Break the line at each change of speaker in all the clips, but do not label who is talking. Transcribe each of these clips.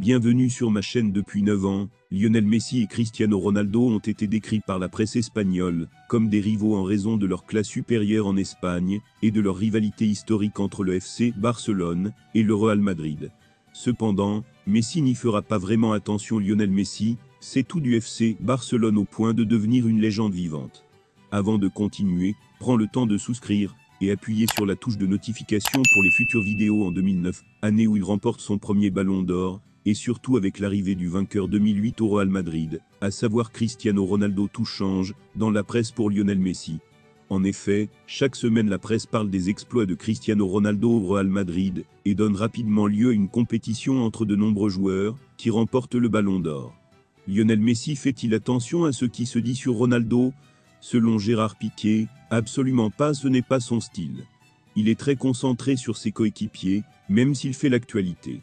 Bienvenue sur ma chaîne. Depuis 9 ans, Lionel Messi et Cristiano Ronaldo ont été décrits par la presse espagnole comme des rivaux en raison de leur classe supérieure en Espagne et de leur rivalité historique entre le FC Barcelone et le Real Madrid. Cependant, Messi n'y fera pas vraiment attention. Lionel Messi, c'est tout du FC Barcelone au point de devenir une légende vivante. Avant de continuer, prends le temps de souscrire et appuyer sur la touche de notification pour les futures vidéos. En 2009, année où il remporte son premier ballon d'or, et surtout avec l'arrivée du vainqueur 2008 au Real Madrid, à savoir Cristiano Ronaldo, tout change dans la presse pour Lionel Messi. En effet, chaque semaine la presse parle des exploits de Cristiano Ronaldo au Real Madrid et donne rapidement lieu à une compétition entre de nombreux joueurs qui remportent le ballon d'or. Lionel Messi fait-il attention à ce qui se dit sur Ronaldo? Selon Gérard Piqué, absolument pas, ce n'est pas son style. Il est très concentré sur ses coéquipiers, même s'il fait l'actualité.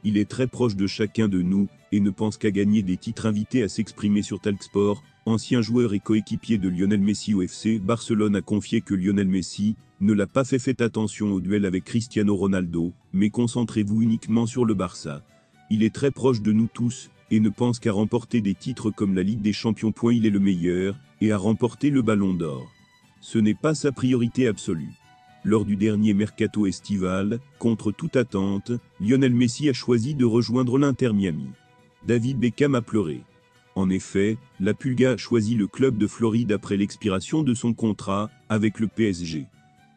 Il est très proche de chacun de nous et ne pense qu'à gagner des titres. Invité à s'exprimer sur Talksport, ancien joueur et coéquipier de Lionel Messi au FC Barcelone a confié que Lionel Messi ne l'a pas fait. Faites attention au duel avec Cristiano Ronaldo, mais concentrez-vous uniquement sur le Barça. Il est très proche de nous tous et ne pense qu'à remporter des titres comme la Ligue des Champions. Il est le meilleur et à remporter le Ballon d'Or. Ce n'est pas sa priorité absolue. Lors du dernier mercato estival, contre toute attente, Lionel Messi a choisi de rejoindre l'Inter Miami. David Beckham a pleuré. En effet, la Pulga a choisi le club de Floride après l'expiration de son contrat avec le PSG.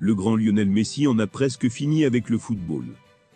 Le grand Lionel Messi en a presque fini avec le football.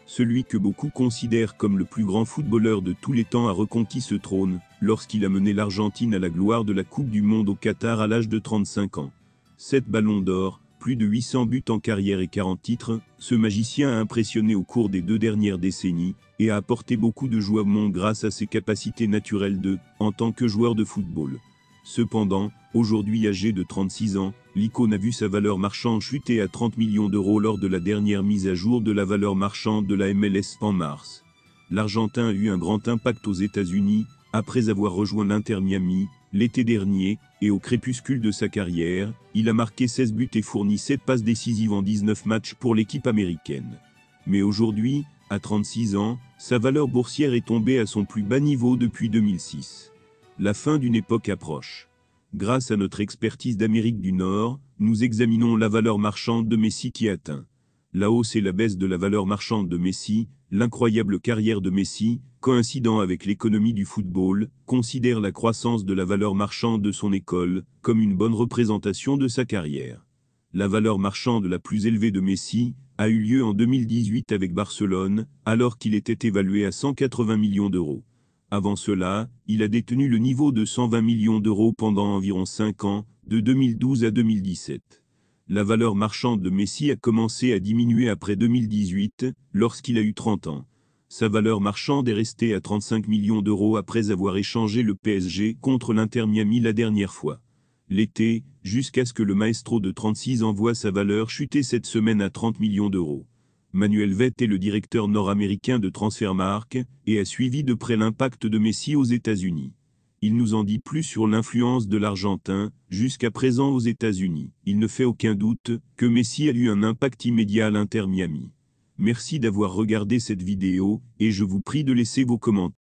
Celui que beaucoup considèrent comme le plus grand footballeur de tous les temps a reconquis ce trône lorsqu'il a mené l'Argentine à la gloire de la Coupe du Monde au Qatar à l'âge de 35 ans. 7 ballons d'or, plus de 800 buts en carrière et 40 titres, ce magicien a impressionné au cours des 2 dernières décennies et a apporté beaucoup de joie au monde grâce à ses capacités naturelles en tant que joueur de football. Cependant, aujourd'hui âgé de 36 ans, l'icône a vu sa valeur marchande chuter à 30 millions d'euros lors de la dernière mise à jour de la valeur marchande de la MLS en mars. L'Argentin a eu un grand impact aux États-Unis, après avoir rejoint l'Inter Miami l'été dernier, et au crépuscule de sa carrière, il a marqué 16 buts et fourni 7 passes décisives en 19 matchs pour l'équipe américaine. Mais aujourd'hui, à 36 ans, sa valeur boursière est tombée à son plus bas niveau depuis 2006. La fin d'une époque approche. Grâce à notre expertise d'Amérique du Nord, nous examinons la valeur marchande de Messi qui atteint la hausse et la baisse de la valeur marchande de Messi. L'incroyable carrière de Messi, coïncidant avec l'économie du football, considère la croissance de la valeur marchande de son école comme une bonne représentation de sa carrière. La valeur marchande la plus élevée de Messi a eu lieu en 2018 avec Barcelone, alors qu'il était évalué à 180 millions d'euros. Avant cela, il a détenu le niveau de 120 millions d'euros pendant environ 5 ans, de 2012 à 2017. La valeur marchande de Messi a commencé à diminuer après 2018, lorsqu'il a eu 30 ans. Sa valeur marchande est restée à 35 millions d'euros après avoir échangé le PSG contre l'Inter Miami la dernière fois. L'été, jusqu'à ce que le maestro de 36 ans voit sa valeur chuter cette semaine à 30 millions d'euros. Manuel Vett est le directeur nord-américain de Transfermarkt et a suivi de près l'impact de Messi aux États-Unis. Il nous en dit plus sur l'influence de l'Argentin, jusqu'à présent aux États-Unis. Il ne fait aucun doute que Messi a eu un impact immédiat à l'Inter Miami. Merci d'avoir regardé cette vidéo, et je vous prie de laisser vos commentaires.